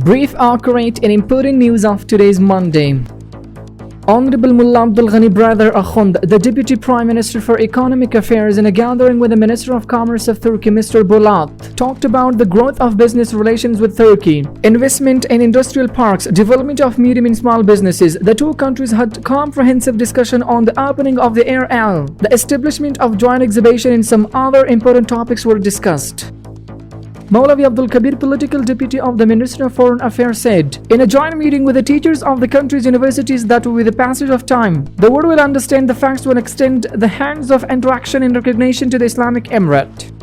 Brief, accurate and important news of today's Monday. Honorable Mullah Abdul Ghani Brother Akhund, the Deputy Prime Minister for Economic Affairs, in a gathering with the Minister of Commerce of Turkey, Mr. Bolat, talked about the growth of business relations with Turkey, investment in industrial parks, development of medium and small businesses. The two countries had comprehensive discussion on the opening of the Air Al, the establishment of joint exhibition, and some other important topics were discussed. Maulavi Abdul Kabir, political deputy of the Ministry of Foreign Affairs, said in a joint meeting with the teachers of the country's universities that with the passage of time, the world will understand the facts will extend the hands of interaction and recognition to the Islamic Emirate.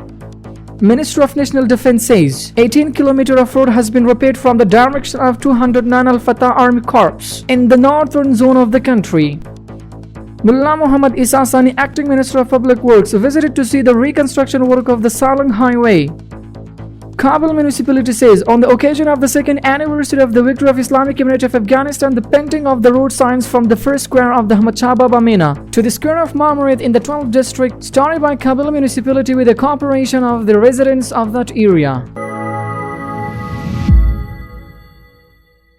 Minister of National Defense says 18 km of road has been repaired from the direction of 209 Al-Fatah Army Corps in the northern zone of the country. Mullah Muhammad Isa Sani, acting Minister of Public Works, visited to see the reconstruction work of the Salang Highway. Kabul municipality says on the occasion of the second anniversary of the victory of Islamic Emirate of Afghanistan, the painting of the road signs from the first square of the Hamachaba Mina to the square of Marmaret in the 12th district started by Kabul municipality with the cooperation of the residents of that area.